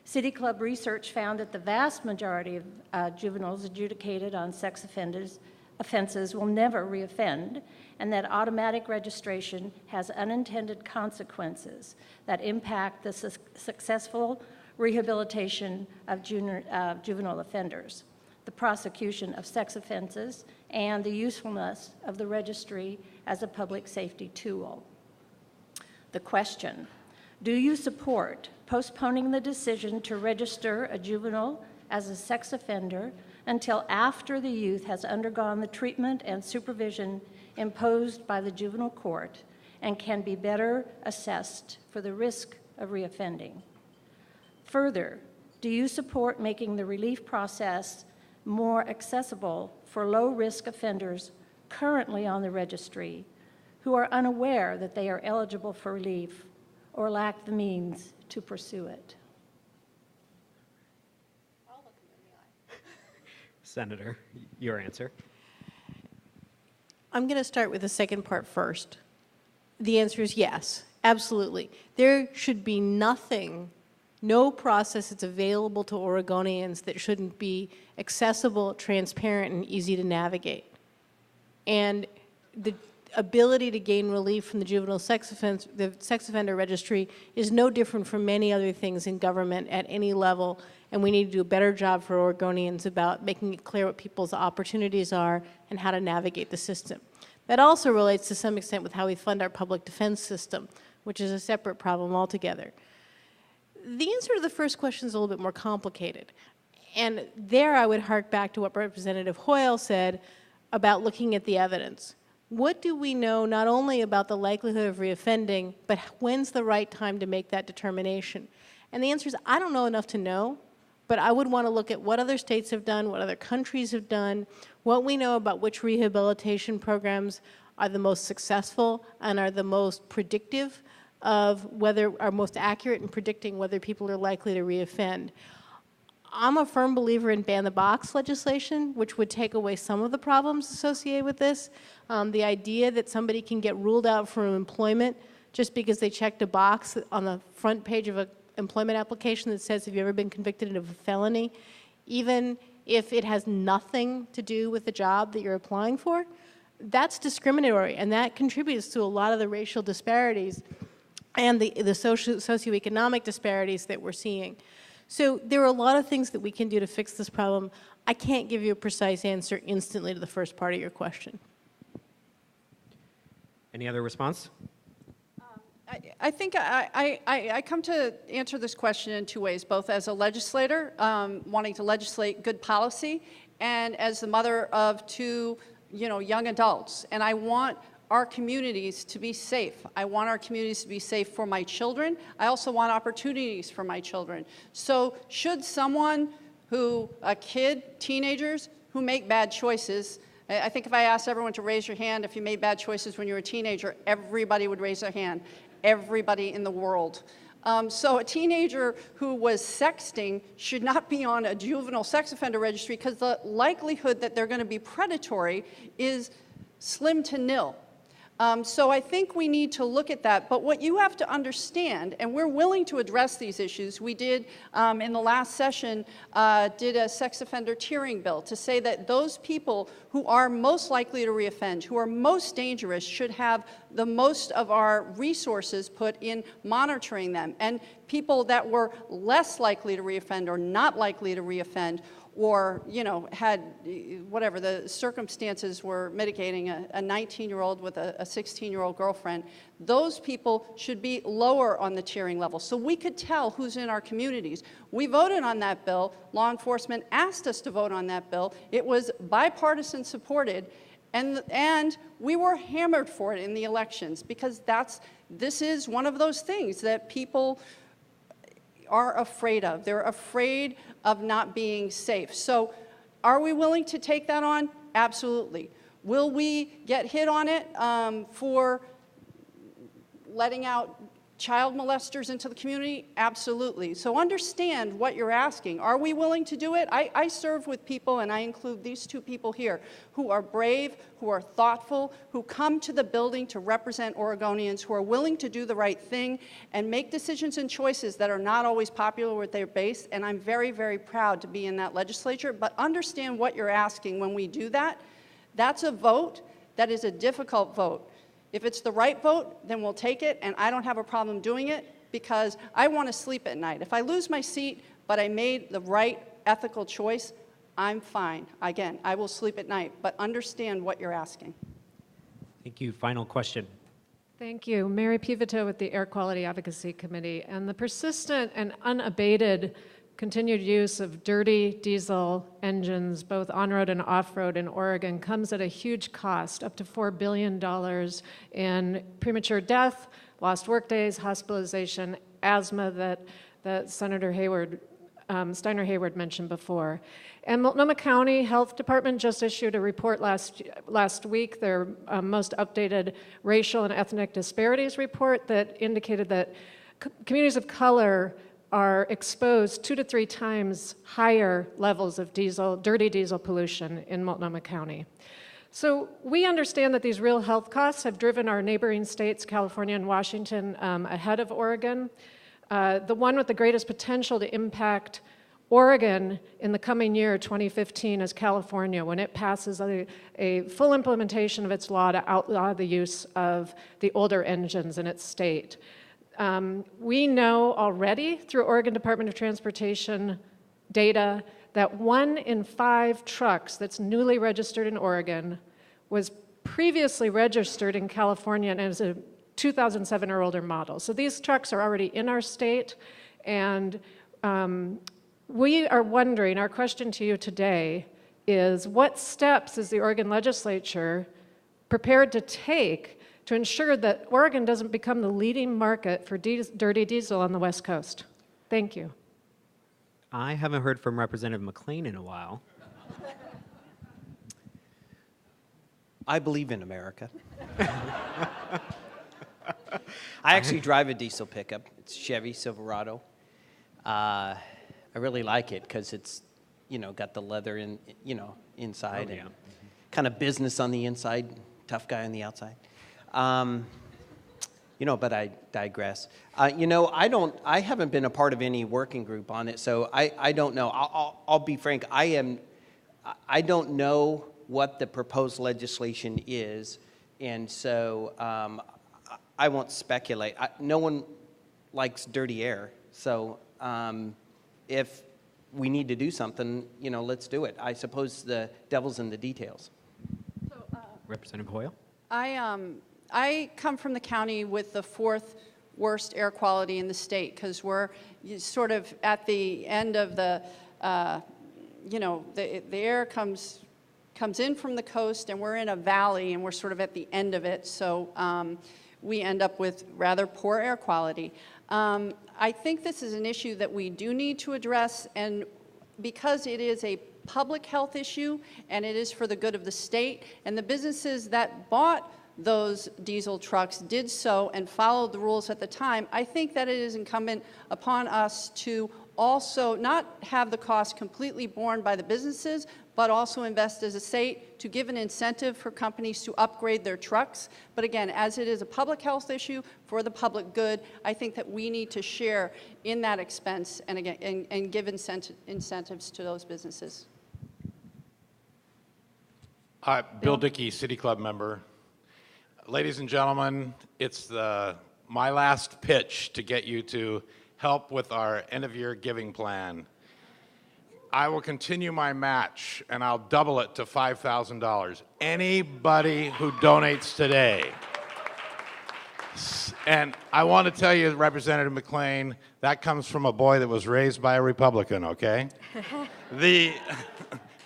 City Club research found that the vast majority of juveniles adjudicated on sex offenses will never reoffend, and that automatic registration has unintended consequences that impact the successful rehabilitation of juvenile offenders, the prosecution of sex offenses, and the usefulness of the registry as a public safety tool. The question: do you support postponing the decision to register a juvenile as a sex offender until after the youth has undergone the treatment and supervision imposed by the juvenile court and can be better assessed for the risk of reoffending? Further, do you support making the relief process more accessible for low-risk offenders currently on the registry who are unaware that they are eligible for relief or lack the means to pursue it?
Senator, your answer.
I'm going to start with the second part first. The answer is yes, absolutely. There should be no process that's available to Oregonians that shouldn't be accessible, transparent, and easy to navigate. And the ability to gain relief from the juvenile sex offender registry is no different from many other things in government at any level, and we need to do a better job for Oregonians about making it clear what people's opportunities are and how to navigate the system. That also relates to some extent with how we fund our public defense system, which is a separate problem altogether. The answer to the first question is a little bit more complicated. And there I would hark back to what Representative Hoyle said about looking at the evidence. What do we know not only about the likelihood of reoffending, but when's the right time to make that determination? And the answer is, I don't know enough to know, but I would want to look at what other states have done, what other countries have done, what we know about which rehabilitation programs are the most successful and are the most predictive of whether, are most accurate in predicting whether people are likely to reoffend. I'm a firm believer in ban-the-box legislation, which would take away some of the problems associated with this. The idea that somebody can get ruled out from employment just because they checked a box on the front page of an employment application that says, have you ever been convicted of a felony, even if it has nothing to do with the job that you're applying for, that's discriminatory, and that contributes to a lot of the racial disparities and the socioeconomic disparities that we're seeing. So there are a lot of things that we can do to fix this problem. I can't give you a precise answer instantly to the first part of your question.
Any other response?
I think I come to answer this question in two ways, both as a legislator, wanting to legislate good policy, and as the mother of two, young adults. And I want our communities to be safe. I want our communities to be safe for my children. I also want opportunities for my children. So should someone teenagers who make bad choices, I think if I asked everyone to raise your hand if you made bad choices when you were a teenager, everybody would raise their hand. Everybody in the world. So a teenager who was sexting should not be on a juvenile sex offender registry because the likelihood that they're going to be predatory is slim to nil. So I think we need to look at that. But what you have to understand, and we're willing to address these issues, we did in the last session, did a sex offender tiering bill to say that those people who are most likely to reoffend, who are most dangerous, should have the most of our resources put in monitoring them. And people that were less likely to reoffend or not likely to reoffend, or, you know, had whatever the circumstances were mitigating, a 19-year-old with a 16-year-old girlfriend, those people should be lower on the tiering level. So we could tell who's in our communities. We voted on that bill. Law enforcement asked us to vote on that bill. It was bipartisan supported, and we were hammered for it in the elections because this is one of those things that people are afraid of. They're afraid of not being safe. So are we willing to take that on? Absolutely. Will we get hit on it for letting out child molesters into the community? Absolutely. So understand what you're asking. Are we willing to do it? I serve with people, and I include these two people here, who are brave, who are thoughtful, who come to the building to represent Oregonians, who are willing to do the right thing and make decisions and choices that are not always popular with their base. And I'm very, very proud to be in that legislature. But understand what you're asking when we do that. That's a vote that is a difficult vote. If it's the right vote, then we'll take it, and I don't have a problem doing it because I want to sleep at night. If I lose my seat, but I made the right ethical choice, I'm fine. Again, I will sleep at night, but understand what you're asking.
Thank you. Final question.
Thank you. Mary Pivito with the Air Quality Advocacy Committee. And the persistent and unabated continued use of dirty diesel engines, both on-road and off-road in Oregon, comes at a huge cost, up to $4 billion in premature death, lost workdays, hospitalization, asthma that Senator Steiner Hayward mentioned before. And Multnomah County Health Department just issued a report last week, their most updated racial and ethnic disparities report, that indicated that communities of color are exposed 2 to 3 times higher levels of dirty diesel pollution in Multnomah County. So we understand that these real health costs have driven our neighboring states, California and Washington, ahead of Oregon. The one with the greatest potential to impact Oregon in the coming year, 2015, is California, when it passes a full implementation of its law to outlaw the use of the older engines in its state. We know already through Oregon Department of Transportation data that 1 in 5 trucks that's newly registered in Oregon was previously registered in California and is a 2007 or older model. So these trucks are already in our state, and we are wondering, our question to you today is, what steps is the Oregon Legislature prepared to take to ensure that Oregon doesn't become the leading market for dirty diesel on the West Coast? Thank you.
I haven't heard from Representative McLean in a while.
I believe in America. I actually drive a diesel pickup. It's Chevy Silverado. I really like it because it's, got the leather inside, and kind of business on the inside, tough guy on the outside. But I digress. I haven't been a part of any working group on it, so I don't know. I'll be frank. I don't know what the proposed legislation is, and so I won't speculate. No one likes dirty air, so if we need to do something, let's do it. I suppose the devil's in the details.
So,
Representative Hoyle?
I come from the county with the 4th worst air quality in the state because we're sort of at the end of the air comes in from the coast, and we're in a valley, and we're sort of at the end of it. So we end up with rather poor air quality. I think this is an issue that we do need to address, and because it is a public health issue and it is for the good of the state, and the businesses that bought those diesel trucks did so and followed the rules at the time, I think that it is incumbent upon us to also not have the cost completely borne by the businesses, but also invest as a state to give an incentive for companies to upgrade their trucks. But again, as it is a public health issue for the public good, I think that we need to share in that expense and, again, and give incentives to those businesses.
Bill Dickey, City Club member. Ladies and gentlemen, it's my last pitch to get you to help with our end-of-year giving plan. I will continue my match, and I'll double it to $5,000. Anybody who donates today. And I want to tell you, Representative McLean, that comes from a boy that was raised by a Republican, okay?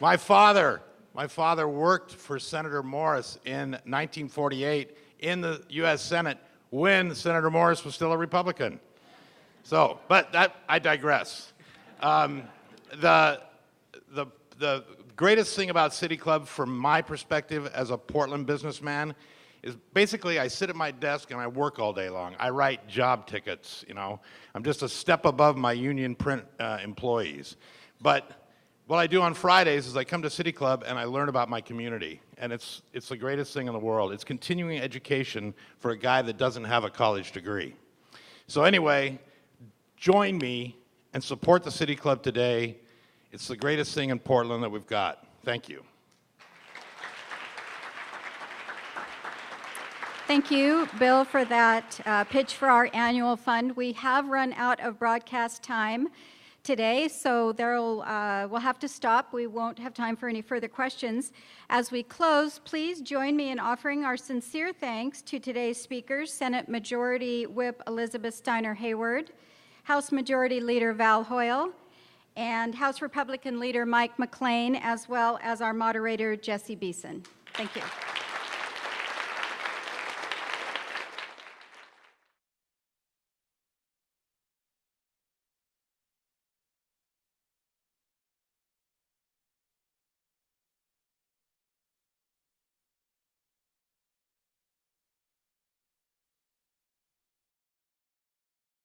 My father worked for Senator Morris in 1948 in the U.S. Senate when Senator Morris was still a Republican. So, but I digress. The greatest thing about City Club, from my perspective as a Portland businessman, is basically I sit at my desk and I work all day long. I write job tickets, you know. I'm just a step above my union print employees. But what I do on Fridays is I come to City Club and I learn about my community. And it's the greatest thing in the world. It's continuing education for a guy that doesn't have a college degree. So anyway, join me and support the City Club today. It's the greatest thing in Portland that we've got. Thank you.
Thank you, Bill, for that pitch for our annual fund. We have run out of broadcast time today, so we'll have to stop. We won't have time for any further questions. As we close, please join me in offering our sincere thanks to today's speakers, Senate Majority Whip Elizabeth Steiner Hayward, House Majority Leader Val Hoyle, and House Republican Leader Mike McLean, as well as our moderator, Jesse Beeson. Thank you.